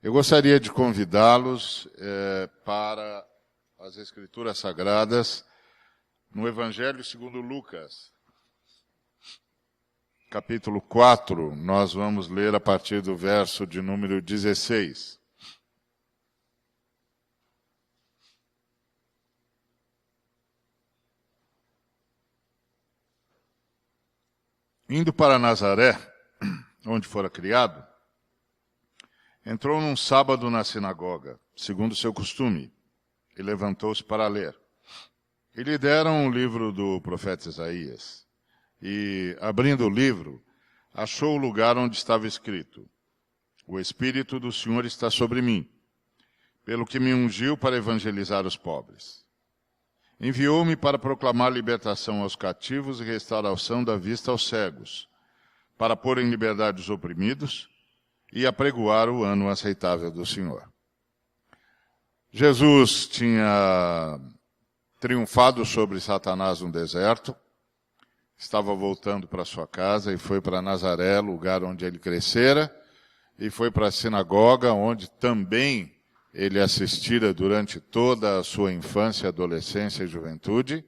Eu gostaria de convidá-los para as Escrituras Sagradas no Evangelho segundo Lucas, capítulo 4. Nós vamos ler a partir do verso de número 16. Indo para Nazaré, onde fora criado, entrou num sábado na sinagoga, segundo seu costume, e levantou-se para ler. E lhe deram o livro do profeta Isaías. E, abrindo o livro, achou o lugar onde estava escrito: O Espírito do Senhor está sobre mim, pelo que me ungiu para evangelizar os pobres. Enviou-me para proclamar libertação aos cativos e restauração da vista aos cegos, para pôr em liberdade os oprimidos e apregoar o ano aceitável do Senhor. Jesus tinha triunfado sobre Satanás no deserto, estava voltando para sua casa e foi para Nazaré, lugar onde ele crescera, e foi para a sinagoga, onde também ele assistira durante toda a sua infância, adolescência e juventude.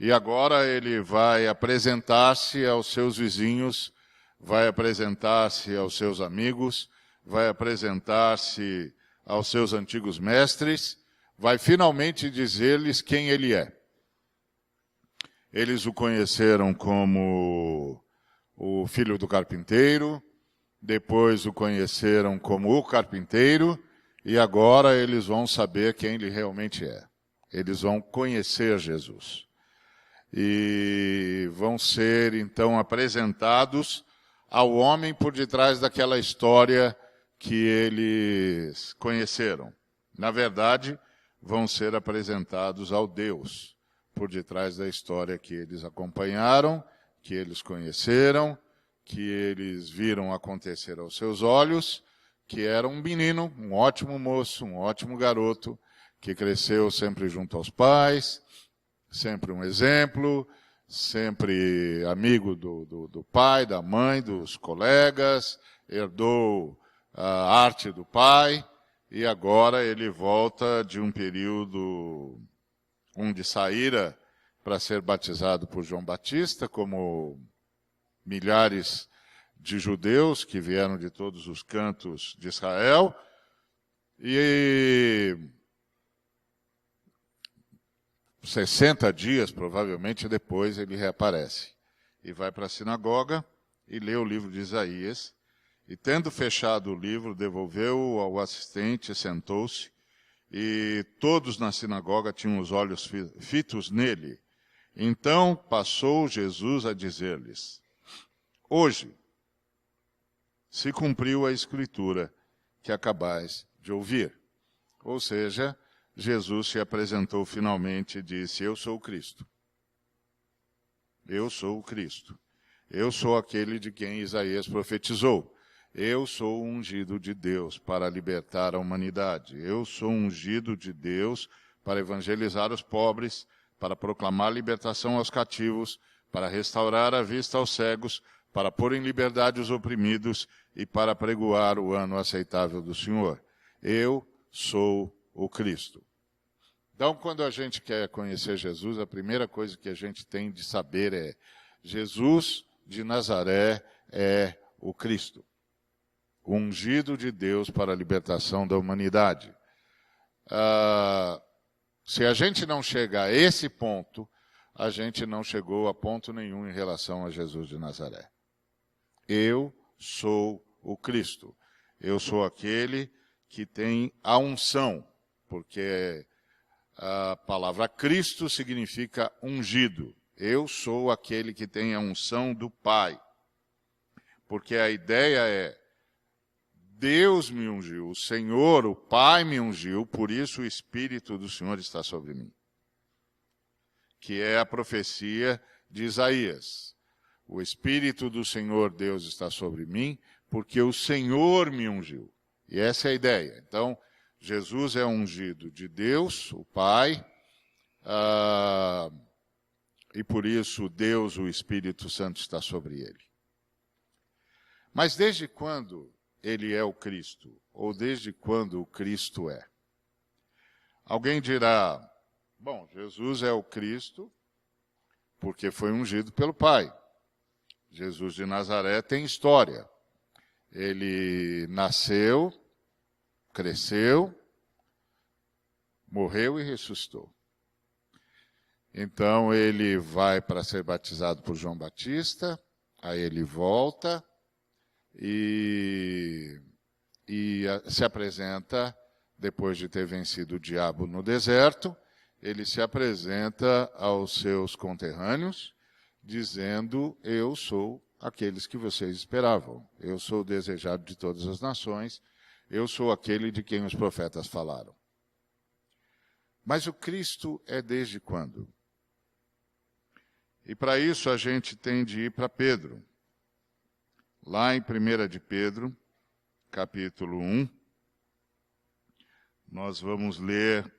E agora ele vai apresentar-se aos seus vizinhos, vai apresentar-se aos seus amigos, vai apresentar-se aos seus antigos mestres, vai finalmente dizer-lhes quem ele é. Eles o conheceram como o filho do carpinteiro, depois o conheceram como o carpinteiro, e agora eles vão saber quem ele realmente é. Eles vão conhecer Jesus. E vão ser, então, apresentados ao homem por detrás daquela história que eles conheceram. Na verdade, vão ser apresentados ao Deus por detrás da história que eles acompanharam, que eles conheceram, que eles viram acontecer aos seus olhos, que era um menino, um ótimo moço, um ótimo garoto, que cresceu sempre junto aos pais, sempre um exemplo, sempre amigo do pai, da mãe, dos colegas, herdou a arte do pai, e agora ele volta de um período onde saíra para ser batizado por João Batista, como milhares de judeus que vieram de todos os cantos de Israel, e 60 dias, provavelmente, depois ele reaparece. E vai para a sinagoga e lê o livro de Isaías, e tendo fechado o livro, devolveu-o ao assistente, sentou-se, e todos na sinagoga tinham os olhos fitos nele. Então passou Jesus a dizer-lhes: Hoje se cumpriu a escritura que acabais de ouvir. Ou seja, Jesus se apresentou finalmente e disse: Eu sou o Cristo. Eu sou o Cristo. Eu sou aquele de quem Isaías profetizou. Eu sou o ungido de Deus para libertar a humanidade. Eu sou o ungido de Deus para evangelizar os pobres, para proclamar libertação aos cativos, para restaurar a vista aos cegos, para pôr em liberdade os oprimidos e para apregoar o ano aceitável do Senhor. Eu sou o Cristo. Então, quando a gente quer conhecer Jesus, a primeira coisa que a gente tem de saber é: Jesus de Nazaré é o Cristo, o ungido de Deus para a libertação da humanidade. Se a gente não chega a esse ponto, a gente não chegou a ponto nenhum em relação a Jesus de Nazaré. Eu sou o Cristo. Eu sou aquele que tem a unção, porque a palavra Cristo significa ungido. Eu sou aquele que tem a unção do Pai. Porque a ideia é: Deus me ungiu, o Senhor, o Pai me ungiu, por isso o Espírito do Senhor está sobre mim. Que é a profecia de Isaías. O Espírito do Senhor Deus está sobre mim, porque o Senhor me ungiu. E essa é a ideia. Então, Jesus é ungido de Deus, o Pai, e por isso Deus, o Espírito Santo, está sobre ele. Mas desde quando ele é o Cristo? Ou desde quando o Cristo é? Alguém dirá, bom, Jesus é o Cristo porque foi ungido pelo Pai. Jesus de Nazaré tem história. Ele nasceu, cresceu, morreu e ressuscitou. Então ele vai para ser batizado por João Batista, aí ele volta e se apresenta, depois de ter vencido o diabo no deserto, ele se apresenta aos seus conterrâneos, dizendo, eu sou aqueles que vocês esperavam, eu sou o desejado de todas as nações, eu sou aquele de quem os profetas falaram. Mas o Cristo é desde quando? E para isso a gente tem de ir para Pedro. Lá em 1 de Pedro, capítulo 1, nós vamos ler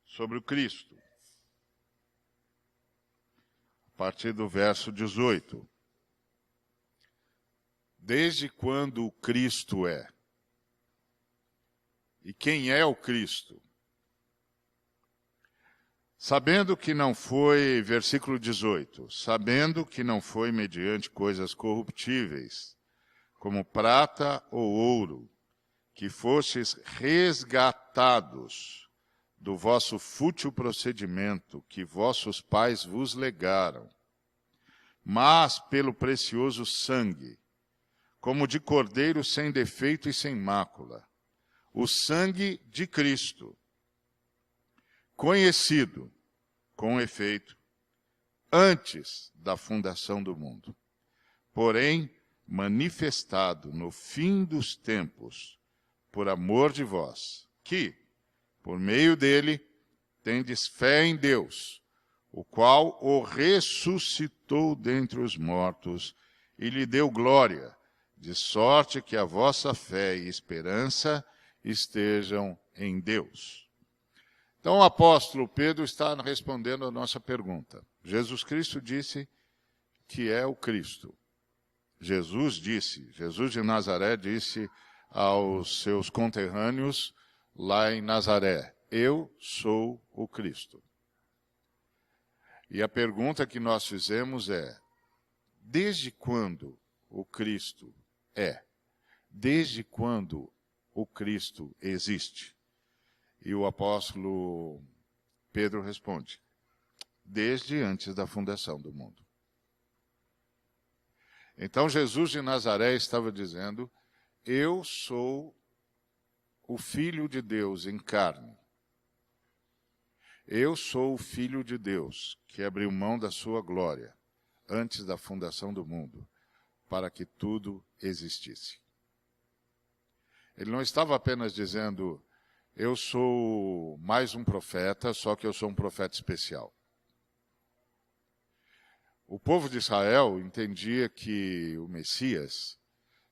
sobre o Cristo. A partir do verso 18. Desde quando o Cristo é? E quem é o Cristo? Sabendo que não foi, versículo 18, sabendo que não foi mediante coisas corruptíveis, como prata ou ouro, que fostes resgatados do vosso fútil procedimento que vossos pais vos legaram, mas pelo precioso sangue, como de cordeiro sem defeito e sem mácula, o sangue de Cristo, conhecido, com efeito, antes da fundação do mundo, porém manifestado no fim dos tempos, por amor de vós, que, por meio dele, tendes fé em Deus, o qual o ressuscitou dentre os mortos e lhe deu glória, de sorte que a vossa fé e esperança estejam em Deus. Então o apóstolo Pedro está respondendo a nossa pergunta. Jesus Cristo disse que é o Cristo. Jesus de Nazaré disse aos seus conterrâneos lá em Nazaré, eu sou o Cristo. E a pergunta que nós fizemos é, desde quando o Cristo é? Desde quando o Cristo existe? E o apóstolo Pedro responde, desde antes da fundação do mundo. Então Jesus de Nazaré estava dizendo, eu sou o Filho de Deus em carne. Eu sou o Filho de Deus que abriu mão da sua glória antes da fundação do mundo, para que tudo existisse. Ele não estava apenas dizendo, eu sou mais um profeta, só que eu sou um profeta especial. O povo de Israel entendia que o Messias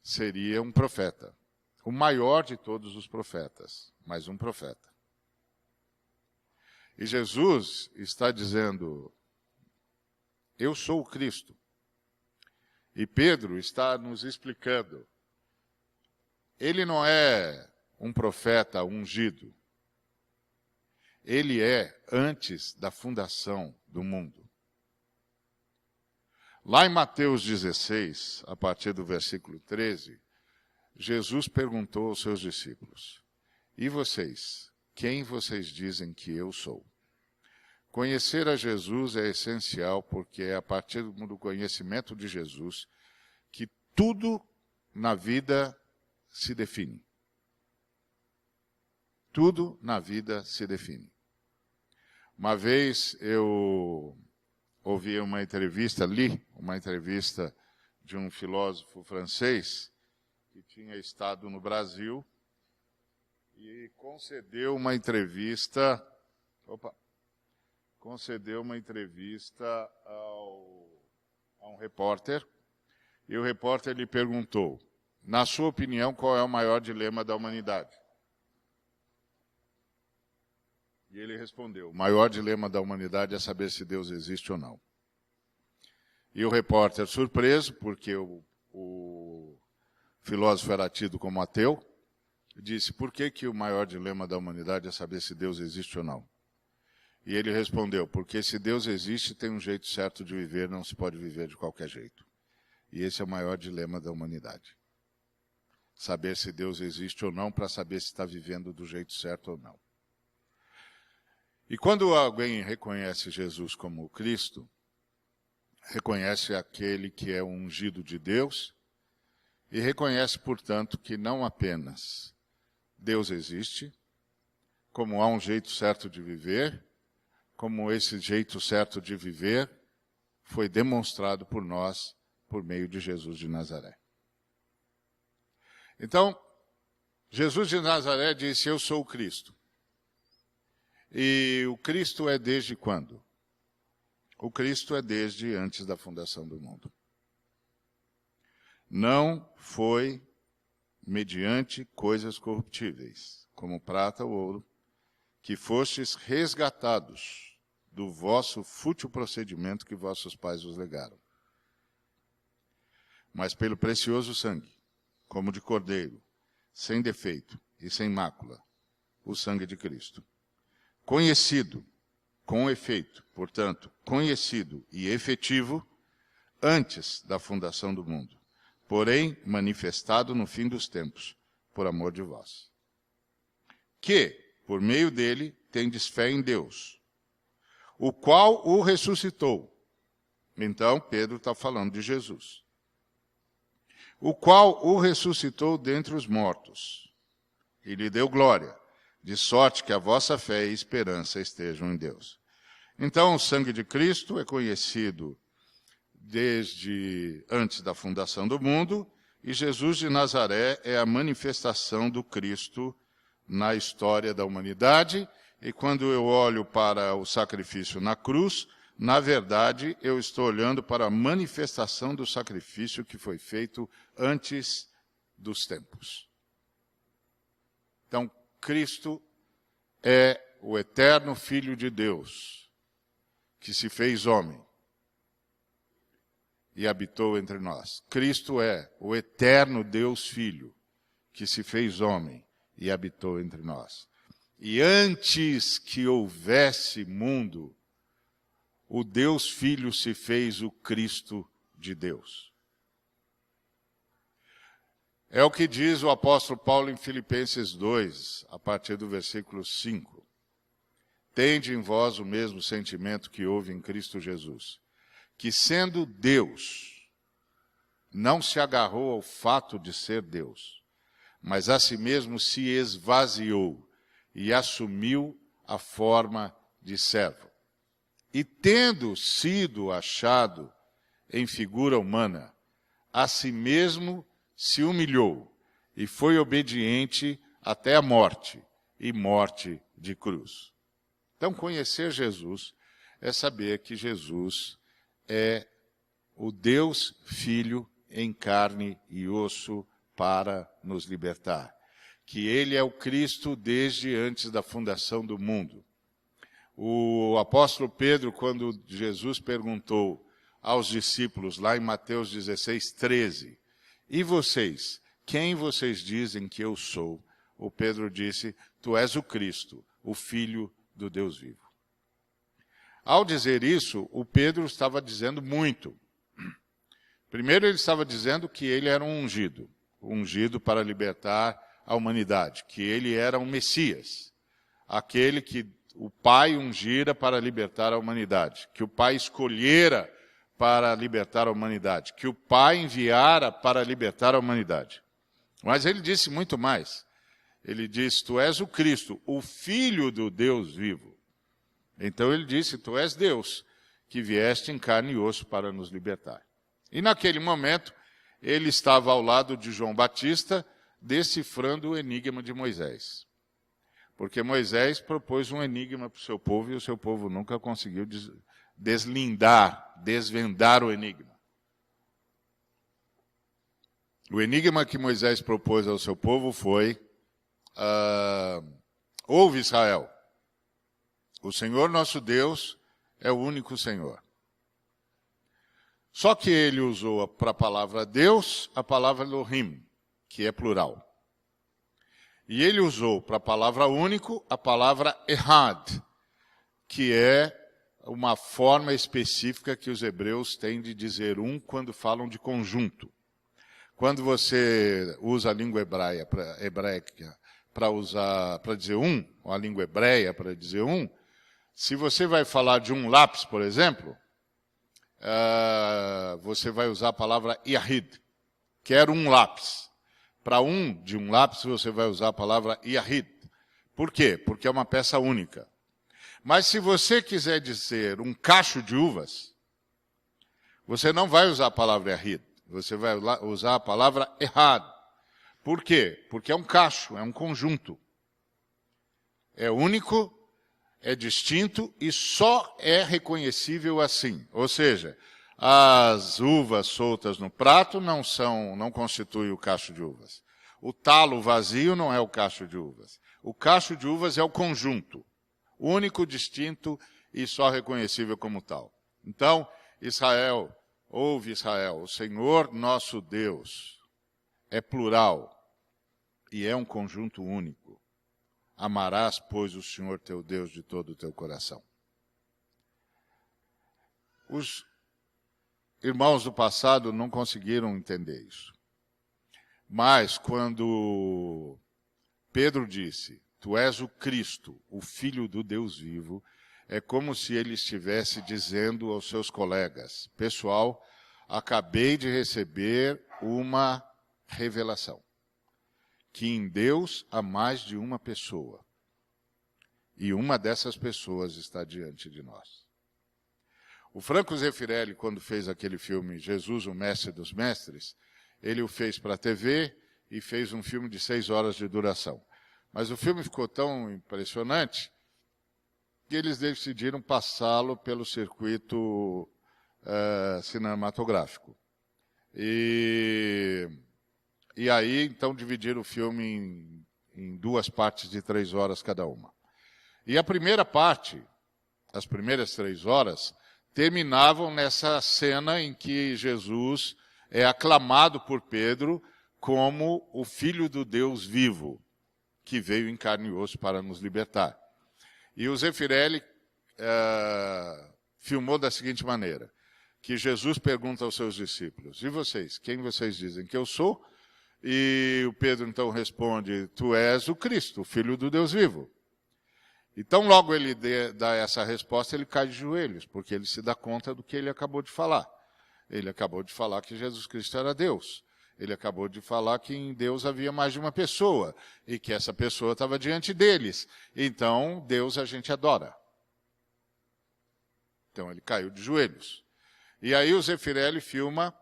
seria um profeta, o maior de todos os profetas, mas um profeta. E Jesus está dizendo, eu sou o Cristo. E Pedro está nos explicando, ele não é um profeta ungido. Ele é antes da fundação do mundo. Lá em Mateus 16, a partir do versículo 13, Jesus perguntou aos seus discípulos, e vocês, quem vocês dizem que eu sou? Conhecer a Jesus é essencial porque é a partir do conhecimento de Jesus que tudo na vida se define. Tudo na vida se define. Uma vez eu ouvi uma entrevista, li uma entrevista de um filósofo francês que tinha estado no Brasil e concedeu uma entrevista a um repórter, e o repórter lhe perguntou, na sua opinião, qual é o maior dilema da humanidade? E ele respondeu, o maior dilema da humanidade é saber se Deus existe ou não. E o repórter, surpreso, porque o filósofo era tido como ateu, disse, por que o maior dilema da humanidade é saber se Deus existe ou não? E ele respondeu, porque se Deus existe, tem um jeito certo de viver, não se pode viver de qualquer jeito. E esse é o maior dilema da humanidade. Saber se Deus existe ou não, para saber se está vivendo do jeito certo ou não. E quando alguém reconhece Jesus como Cristo, reconhece aquele que é o ungido de Deus, e reconhece, portanto, que não apenas Deus existe, como há um jeito certo de viver, como esse jeito certo de viver foi demonstrado por nós por meio de Jesus de Nazaré. Então, Jesus de Nazaré disse, eu sou o Cristo. E o Cristo é desde quando? O Cristo é desde antes da fundação do mundo. Não foi mediante coisas corruptíveis, como prata ou ouro, que fostes resgatados do vosso fútil procedimento que vossos pais vos legaram. Mas pelo precioso sangue, como de cordeiro, sem defeito e sem mácula, o sangue de Cristo. Conhecido, com efeito, portanto, conhecido e efetivo, antes da fundação do mundo, porém manifestado no fim dos tempos, por amor de vós. Que, por meio dele, tendes fé em Deus, o qual o ressuscitou. Então, Pedro está falando de Jesus. O qual o ressuscitou dentre os mortos, e lhe deu glória, de sorte que a vossa fé e esperança estejam em Deus. Então, o sangue de Cristo é conhecido desde antes da fundação do mundo, e Jesus de Nazaré é a manifestação do Cristo na história da humanidade, e quando eu olho para o sacrifício na cruz, na verdade, eu estou olhando para a manifestação do sacrifício que foi feito antes dos tempos. Então, Cristo é o eterno Filho de Deus, que se fez homem e habitou entre nós. Cristo é o eterno Deus Filho, que se fez homem e habitou entre nós. E antes que houvesse mundo, o Deus Filho se fez o Cristo de Deus. É o que diz o apóstolo Paulo em Filipenses 2, a partir do versículo 5. Tende em vós o mesmo sentimento que houve em Cristo Jesus, que sendo Deus, não se agarrou ao fato de ser Deus, mas a si mesmo se esvaziou e assumiu a forma de servo. E tendo sido achado em figura humana, a si mesmo se humilhou e foi obediente até a morte, e morte de cruz. Então, conhecer Jesus é saber que Jesus é o Deus Filho em carne e osso para nos libertar. Que ele é o Cristo desde antes da fundação do mundo. O apóstolo Pedro, quando Jesus perguntou aos discípulos, lá em Mateus 16, 13, e vocês, quem vocês dizem que eu sou? O Pedro disse, tu és o Cristo, o Filho do Deus vivo. Ao dizer isso, o Pedro estava dizendo muito. Primeiro ele estava dizendo que ele era um ungido para libertar a humanidade, que ele era um Messias, aquele que o Pai ungira para libertar a humanidade, que o Pai escolhera para libertar a humanidade, que o Pai enviara para libertar a humanidade. Mas ele disse muito mais. Ele disse, tu és o Cristo, o Filho do Deus vivo. Então ele disse, tu és Deus, que vieste em carne e osso para nos libertar. E naquele momento, ele estava ao lado de João Batista, decifrando o enigma de Moisés. Porque Moisés propôs um enigma para o seu povo e o seu povo nunca conseguiu desvendar o enigma. O enigma que Moisés propôs ao seu povo foi, ouve Israel, o Senhor nosso Deus é o único Senhor. Só que ele usou para a palavra Deus, a palavra Elohim, que é plural. E ele usou para a palavra único a palavra errad, que é uma forma específica que os hebreus têm de dizer quando falam de conjunto. Quando você usa a língua hebraica para dizer ou a língua hebreia para dizer se você vai falar de um lápis, por exemplo, você vai usar a palavra yahid, quero um lápis. Para de um lápis, você vai usar a palavra yahid. Por quê? Porque é uma peça única. Mas se você quiser dizer um cacho de uvas, você não vai usar a palavra yahid. Você vai usar a palavra errad. Por quê? Porque é um cacho, é um conjunto. É único, é distinto e só é reconhecível assim. Ou seja, as uvas soltas no prato não constituem o cacho de uvas. O talo vazio não é o cacho de uvas. O cacho de uvas é o conjunto, único, distinto e só reconhecível como tal. Então, ouve Israel, o Senhor nosso Deus é plural e é um conjunto único. Amarás, pois, o Senhor teu Deus de todo o teu coração. Os irmãos do passado não conseguiram entender isso. Mas quando Pedro disse, tu és o Cristo, o Filho do Deus vivo, é como se ele estivesse dizendo aos seus colegas, pessoal, acabei de receber uma revelação, que em Deus há mais de uma pessoa, e uma dessas pessoas está diante de nós. O Franco Zeffirelli, quando fez aquele filme Jesus, o Mestre dos Mestres, ele o fez para a TV e fez um filme de 6 horas de duração. Mas o filme ficou tão impressionante que eles decidiram passá-lo pelo circuito cinematográfico. E aí, então, dividiram o filme em 2 partes de 3 horas cada uma. E a primeira parte, as primeiras 3 horas, terminavam nessa cena em que Jesus é aclamado por Pedro como o Filho do Deus vivo, que veio em carne e osso para nos libertar. E o Zeffirelli filmou da seguinte maneira, que Jesus pergunta aos seus discípulos, e vocês, quem vocês dizem que eu sou? E o Pedro então responde, tu és o Cristo, o Filho do Deus vivo. Então logo ele dá essa resposta, ele cai de joelhos, porque ele se dá conta do que ele acabou de falar. Ele acabou de falar que Jesus Cristo era Deus. Ele acabou de falar que em Deus havia mais de uma pessoa e que essa pessoa estava diante deles. Então, Deus a gente adora. Então, ele caiu de joelhos. E aí o Zeffirelli filma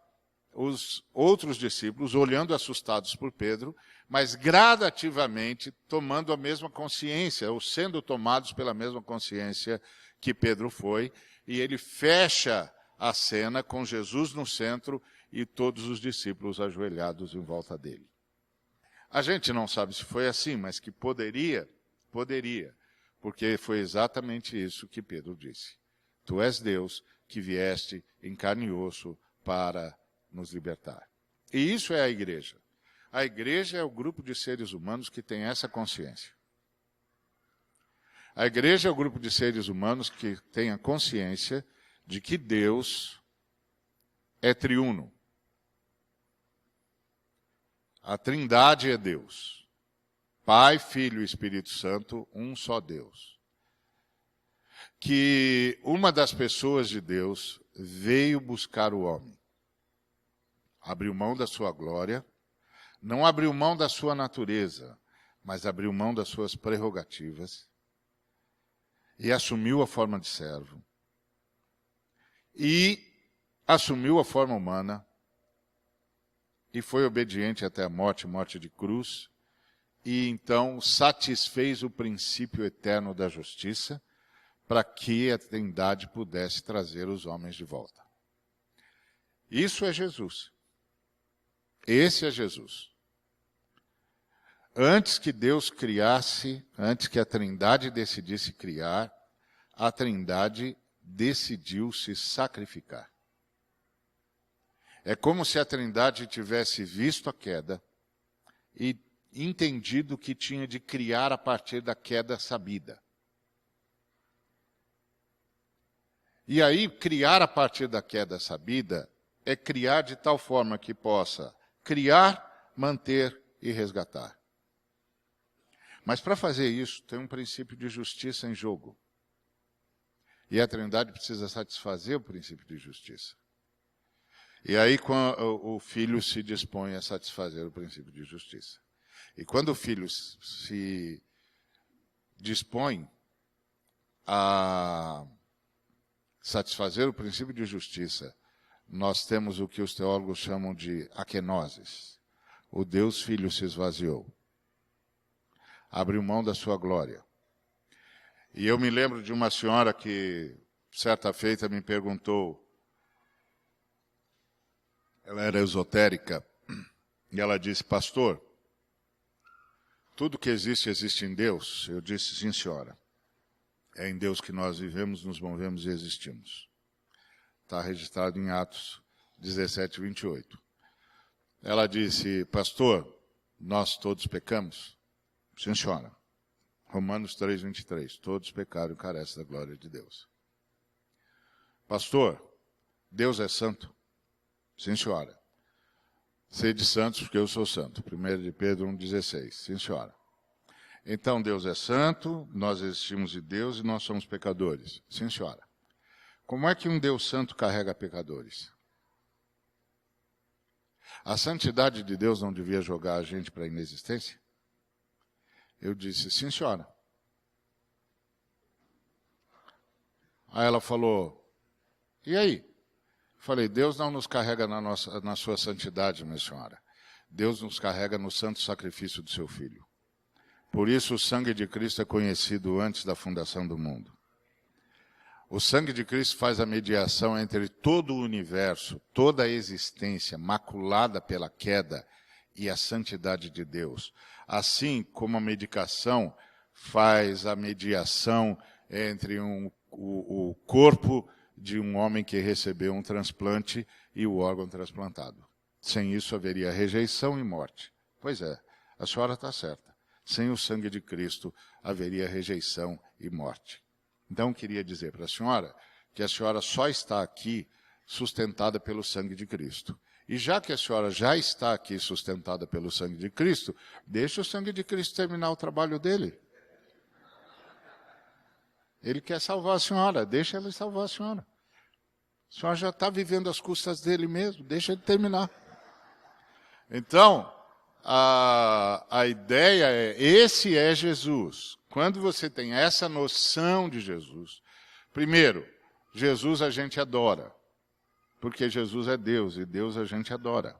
os outros discípulos olhando assustados por Pedro, mas gradativamente tomando a mesma consciência, ou sendo tomados pela mesma consciência que Pedro foi, e ele fecha a cena com Jesus no centro e todos os discípulos ajoelhados em volta dele. A gente não sabe se foi assim, mas que poderia, porque foi exatamente isso que Pedro disse. Tu és Deus que vieste em carne e osso para nos libertar. E isso é a igreja. A igreja é o grupo de seres humanos que tem essa consciência. A igreja é o grupo de seres humanos que tem a consciência de que Deus é triuno. A Trindade é Deus. Pai, Filho e Espírito Santo, um só Deus. Que uma das pessoas de Deus veio buscar o homem. Abriu mão da sua glória, não abriu mão da sua natureza, mas abriu mão das suas prerrogativas e assumiu a forma de servo. E assumiu a forma humana e foi obediente até a morte de cruz, e então satisfez o princípio eterno da justiça para que a Trindade pudesse trazer os homens de volta. Isso é Jesus. Esse é Jesus. Antes que Deus criasse, antes que a Trindade decidisse criar, a Trindade decidiu se sacrificar. É como se a Trindade tivesse visto a queda, e entendido que tinha de criar a partir da queda sabida. E aí, criar a partir da queda sabida é criar de tal forma que possa criar, manter e resgatar. Mas para fazer isso, tem um princípio de justiça em jogo. E a Trindade precisa satisfazer o princípio de justiça. E aí o Filho se dispõe a satisfazer o princípio de justiça. E quando o Filho se dispõe a satisfazer o princípio de justiça, nós temos o que os teólogos chamam de akenosis. O Deus Filho se esvaziou. Abriu mão da sua glória. E eu me lembro de uma senhora que, certa feita, me perguntou, ela era esotérica, e ela disse, pastor, tudo que existe, existe em Deus? Eu disse, sim, senhora. É em Deus que nós vivemos, nos movemos e existimos. Está registrado em Atos 17, 28. Ela disse, pastor, nós todos pecamos? Sim, senhora. Romanos 3, 23. Todos pecaram e carecem da glória de Deus. Pastor, Deus é santo? Sim, senhora. Sede santos porque eu sou santo. 1 de Pedro 1,16. Sim, senhora. Então Deus é santo, nós existimos de Deus e nós somos pecadores. Sim, senhora. Como é que um Deus santo carrega pecadores? A santidade de Deus não devia jogar a gente para a inexistência? Eu disse, sim, senhora. Aí ela falou, e aí? Falei, Deus não nos carrega na sua santidade, minha senhora. Deus nos carrega no santo sacrifício do seu Filho. Por isso o sangue de Cristo é conhecido antes da fundação do mundo. O sangue de Cristo faz a mediação entre todo o universo, toda a existência maculada pela queda e a santidade de Deus. Assim como a medicação faz a mediação entre o corpo de um homem que recebeu um transplante e o órgão transplantado. Sem isso haveria rejeição e morte. Pois é, a senhora está certa. Sem o sangue de Cristo haveria rejeição e morte. Então, queria dizer para a senhora que a senhora só está aqui sustentada pelo sangue de Cristo. E já que a senhora já está aqui sustentada pelo sangue de Cristo, deixe o sangue de Cristo terminar o trabalho dele. Ele quer salvar a senhora, deixa ele salvar a senhora. A senhora já está vivendo às custas dele mesmo, deixa ele terminar. Então, a ideia é, esse é Jesus. Quando você tem essa noção de Jesus, primeiro, Jesus a gente adora, porque Jesus é Deus e Deus a gente adora.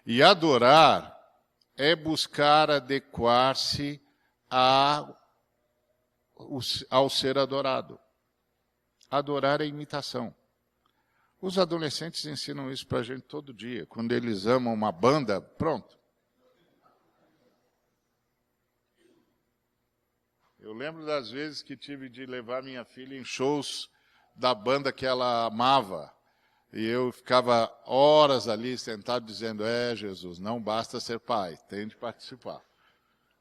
E adorar é buscar adequar-se ao ser adorado. Adorar é imitação. Os adolescentes ensinam isso para a gente todo dia. Quando eles amam uma banda, pronto. Eu lembro das vezes que tive de levar minha filha em shows da banda que ela amava. E eu ficava horas ali sentado dizendo, Jesus, não basta ser pai, tem de participar.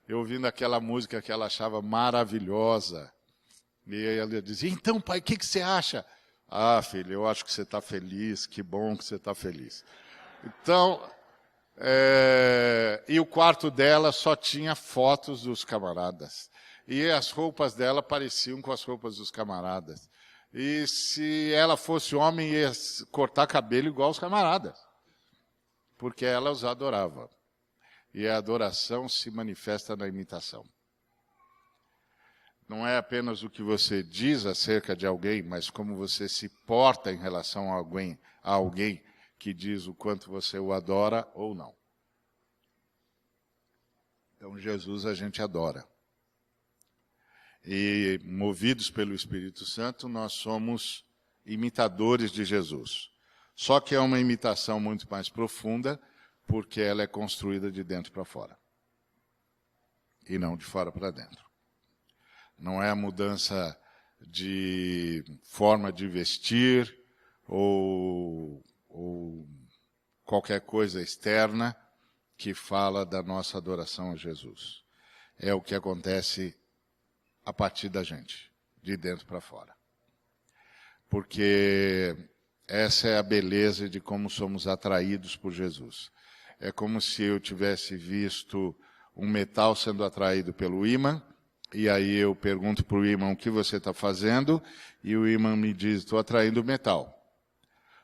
Eu ouvindo aquela música que ela achava maravilhosa. E aí ela dizia, então pai, o que você acha? Ah, filho, eu acho que você está feliz, que bom que você está feliz. Então, e o quarto dela só tinha fotos dos camaradas. E as roupas dela pareciam com as roupas dos camaradas. E se ela fosse homem, ia cortar cabelo igual os camaradas. Porque ela os adorava. E a adoração se manifesta na imitação. Não é apenas o que você diz acerca de alguém, mas como você se porta em relação a alguém que diz o quanto você o adora ou não. Então, Jesus a gente adora. E, movidos pelo Espírito Santo, nós somos imitadores de Jesus. Só que é uma imitação muito mais profunda, porque ela é construída de dentro para fora. E não de fora para dentro. Não é a mudança de forma de vestir ou qualquer coisa externa que fala da nossa adoração a Jesus. É o que acontece a partir da gente, de dentro para fora. Porque essa é a beleza de como somos atraídos por Jesus. É como se eu tivesse visto um metal sendo atraído pelo ímã, e aí eu pergunto para o ímã o que você está fazendo, e o ímã me diz, estou atraindo o metal.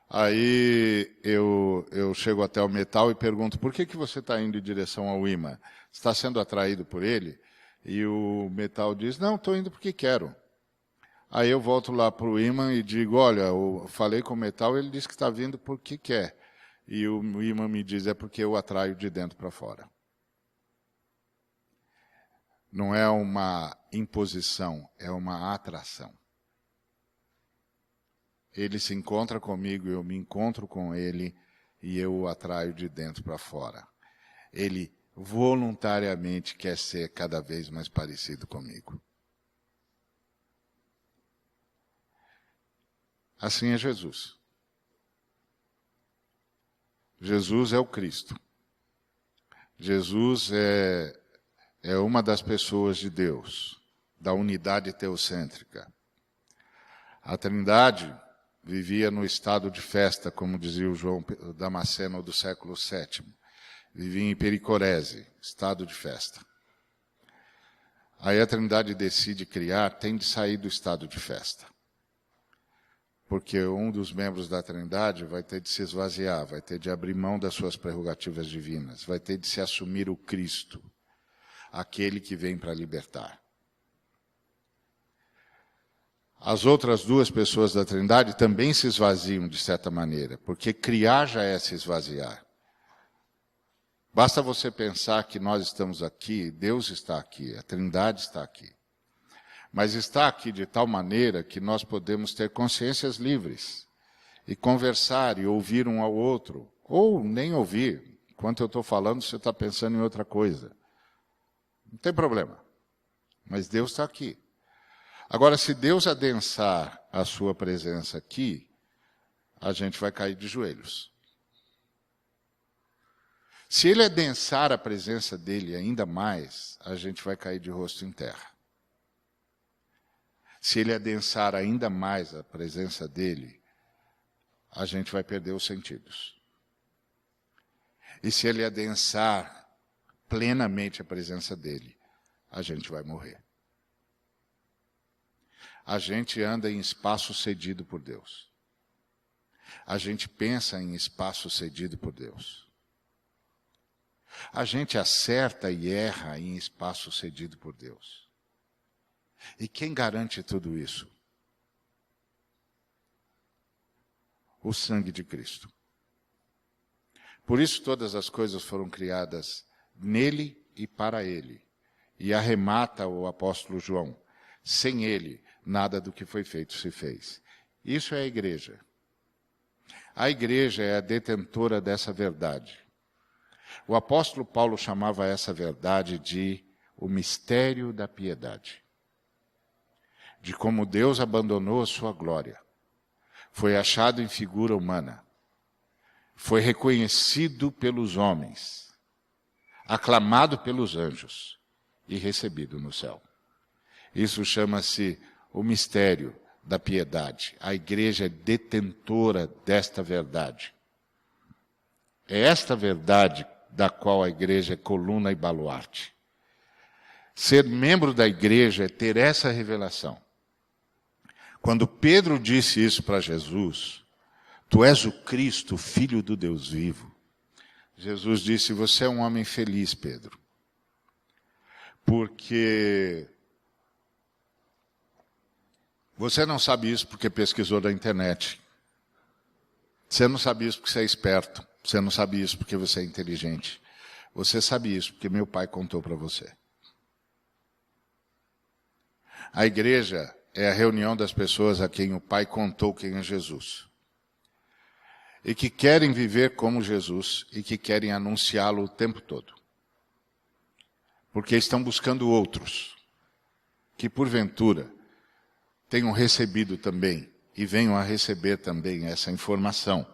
Aí eu chego até o metal e pergunto, por que você está indo em direção ao ímã? Está sendo atraído por ele? E o metal diz, não, estou indo porque quero. Aí eu volto lá para o ímã e digo, olha, eu falei com o metal, ele disse que está vindo porque quer. E o ímã me diz, é porque eu atraio de dentro para fora. Não é uma imposição, é uma atração. Ele se encontra comigo, eu me encontro com ele e eu o atraio de dentro para fora. Ele voluntariamente quer ser cada vez mais parecido comigo. Assim é Jesus. Jesus é o Cristo. Jesus é uma das pessoas de Deus, da unidade teocêntrica. A Trindade vivia no estado de festa, como dizia o João Damasceno do século VII. Vivia em pericorese, estado de festa. Aí a Trindade decide criar, tem de sair do estado de festa. Porque um dos membros da Trindade vai ter de se esvaziar, vai ter de abrir mão das suas prerrogativas divinas, vai ter de se assumir o Cristo, aquele que vem para libertar. As outras duas pessoas da Trindade também se esvaziam de certa maneira, porque criar já é se esvaziar. Basta você pensar que nós estamos aqui, Deus está aqui, a Trindade está aqui. Mas está aqui de tal maneira que nós podemos ter consciências livres e conversar e ouvir um ao outro, ou nem ouvir. Enquanto eu estou falando, você está pensando em outra coisa. Não tem problema. Mas Deus está aqui. Agora, se Deus adensar a sua presença aqui, a gente vai cair de joelhos. Se ele adensar a presença dele ainda mais, a gente vai cair de rosto em terra. Se ele adensar ainda mais a presença dele, a gente vai perder os sentidos. E se ele adensar plenamente a presença dele, a gente vai morrer. A gente anda em espaço cedido por Deus. A gente pensa em espaço cedido por Deus. A gente acerta e erra em espaço cedido por Deus. E quem garante tudo isso? O sangue de Cristo. Por isso todas as coisas foram criadas nele e para ele. E arremata o apóstolo João. Sem ele, nada do que foi feito se fez. Isso é a igreja. A igreja é a detentora dessa verdade. O apóstolo Paulo chamava essa verdade de o mistério da piedade. De como Deus abandonou a sua glória. Foi achado em figura humana. Foi reconhecido pelos homens. Aclamado pelos anjos. E recebido no céu. Isso chama-se o mistério da piedade. A igreja é detentora desta verdade. É esta verdade da qual a igreja é coluna e baluarte. Ser membro da igreja é ter essa revelação. Quando Pedro disse isso para Jesus, tu és o Cristo, filho do Deus vivo. Jesus disse, você é um homem feliz, Pedro. Porque você não sabe isso porque pesquisou na internet. Você não sabe isso porque você é esperto. Você não sabe isso porque você é inteligente. Você sabe isso porque meu pai contou para você. A igreja é a reunião das pessoas a quem o pai contou quem é Jesus. E que querem viver como Jesus e que querem anunciá-lo o tempo todo. Porque estão buscando outros que, porventura, tenham recebido também e venham a receber também essa informação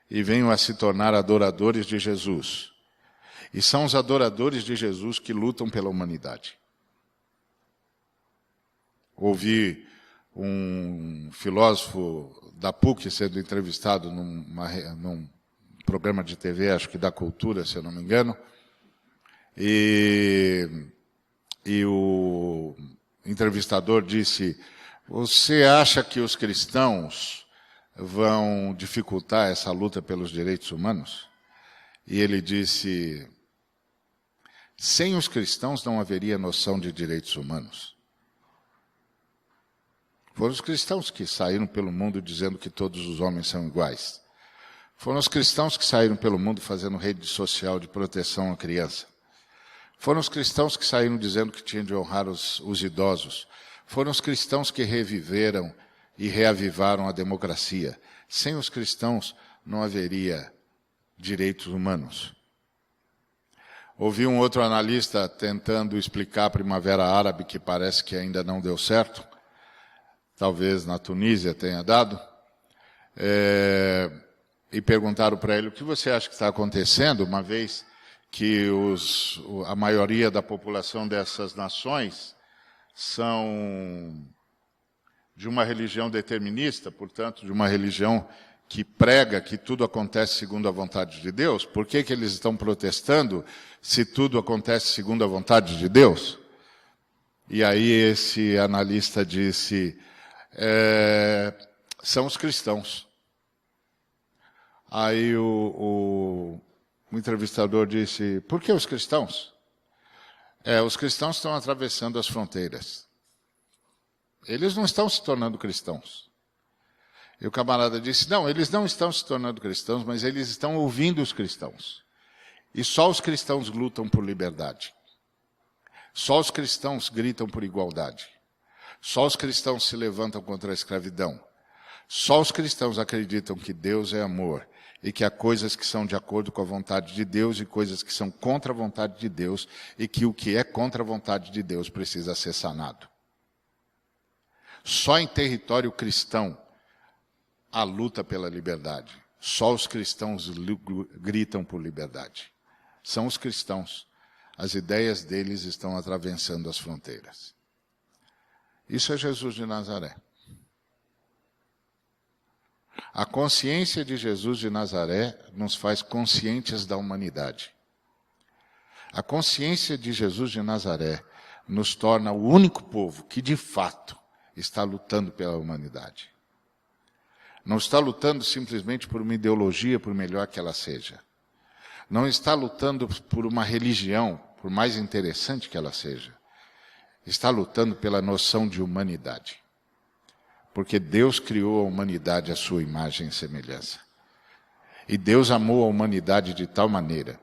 e venham a se tornar adoradores de Jesus E são os adoradores de Jesus que lutam pela humanidade. Ouvi um filósofo da PUC sendo entrevistado num programa de TV, acho que da Cultura, se eu não me engano, e o entrevistador disse: você acha que os cristãos vão dificultar essa luta pelos direitos humanos? E ele disse: sem os cristãos não haveria noção de direitos humanos. Foram os cristãos que saíram pelo mundo dizendo que todos os homens são iguais. Foram os cristãos que saíram pelo mundo fazendo rede social de proteção à criança. Foram os cristãos que saíram dizendo que tinham de honrar os idosos. Foram os cristãos que reviveram e reavivaram a democracia. Sem os cristãos não haveria direitos humanos. Ouvi um outro analista tentando explicar a Primavera Árabe, que parece que ainda não deu certo. Talvez na Tunísia tenha dado. E perguntaram para ele: o que você acha que está acontecendo, uma vez que a maioria da população dessas nações são de uma religião determinista, portanto, de uma religião que prega que tudo acontece segundo a vontade de Deus? Por que eles estão protestando se tudo acontece segundo a vontade de Deus? E aí esse analista disse: são os cristãos. Aí o entrevistador disse: por que os cristãos? Os cristãos estão atravessando as fronteiras. Eles não estão se tornando cristãos. E o camarada disse: não, eles não estão se tornando cristãos, mas eles estão ouvindo os cristãos. E só os cristãos lutam por liberdade. Só os cristãos gritam por igualdade. Só os cristãos se levantam contra a escravidão. Só os cristãos acreditam que Deus é amor e que há coisas que são de acordo com a vontade de Deus e coisas que são contra a vontade de Deus, e que o que é contra a vontade de Deus precisa ser sanado. Só em território cristão há luta pela liberdade. Só os cristãos gritam por liberdade. São os cristãos. As ideias deles estão atravessando as fronteiras. Isso é Jesus de Nazaré. A consciência de Jesus de Nazaré nos faz conscientes da humanidade. A consciência de Jesus de Nazaré nos torna o único povo que, de fato, está lutando pela humanidade. Não está lutando simplesmente por uma ideologia, por melhor que ela seja. Não está lutando por uma religião, por mais interessante que ela seja. Está lutando pela noção de humanidade. Porque Deus criou a humanidade à sua imagem e semelhança. E Deus amou a humanidade de tal maneira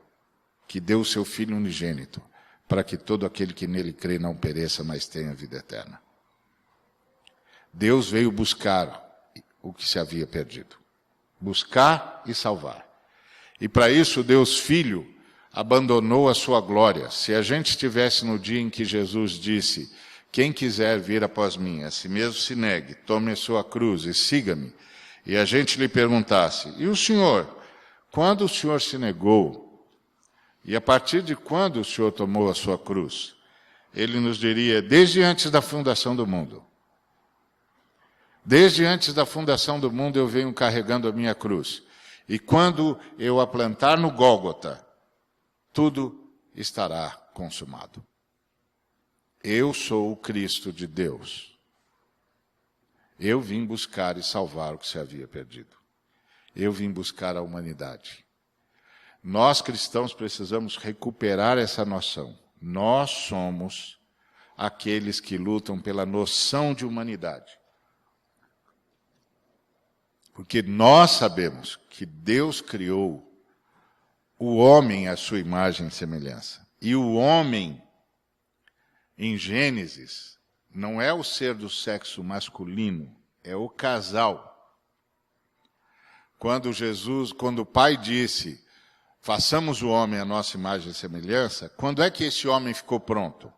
que deu o seu Filho unigênito, para que todo aquele que nele crê não pereça, mas tenha vida eterna. Deus veio buscar o que se havia perdido. Buscar e salvar. E para isso Deus Filho abandonou a sua glória. Se a gente estivesse no dia em que Jesus disse: quem quiser vir após mim, a si mesmo se negue, tome a sua cruz e siga-me, e a gente lhe perguntasse: e o Senhor? Quando o Senhor se negou? E a partir de quando o Senhor tomou a sua cruz? Ele nos diria: desde antes da fundação do mundo. Desde antes da fundação do mundo eu venho carregando a minha cruz. E quando eu a plantar no Gólgota, tudo estará consumado. Eu sou o Cristo de Deus. Eu vim buscar e salvar o que se havia perdido. Eu vim buscar a humanidade. Nós cristãos precisamos recuperar essa noção. Nós somos aqueles que lutam pela noção de humanidade. Porque nós sabemos que Deus criou o homem à sua imagem e semelhança. E o homem, em Gênesis, não é o ser do sexo masculino, é o casal. Quando o Pai disse: façamos o homem à nossa imagem e semelhança, quando é que esse homem ficou pronto?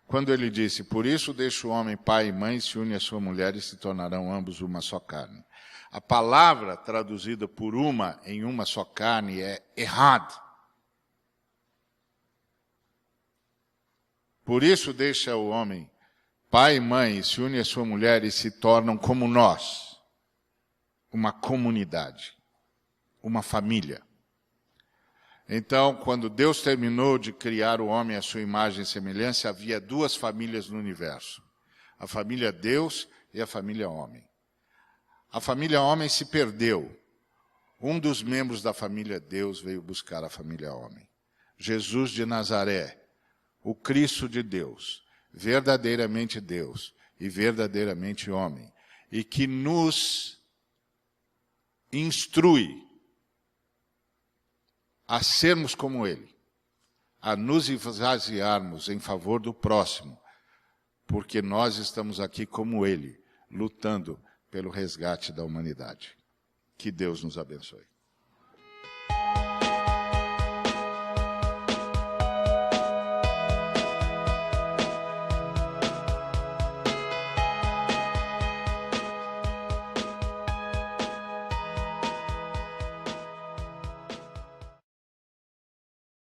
Quando ele disse: por isso deixa o homem pai e mãe, se une à sua mulher e se tornarão ambos uma só carne. A palavra traduzida por uma em uma só carne é errad. Por isso deixa o homem pai e mãe, se une à sua mulher e se tornam como nós, uma comunidade, uma família. Então, quando Deus terminou de criar o homem à sua imagem e semelhança, havia duas famílias no universo. A família Deus e a família homem. A família homem se perdeu. Um dos membros da família Deus veio buscar a família homem. Jesus de Nazaré, o Cristo de Deus, verdadeiramente Deus e verdadeiramente homem, e que nos instrui a sermos como Ele, a nos esvaziarmos em favor do próximo, porque nós estamos aqui como Ele, lutando pelo resgate da humanidade. Que Deus nos abençoe.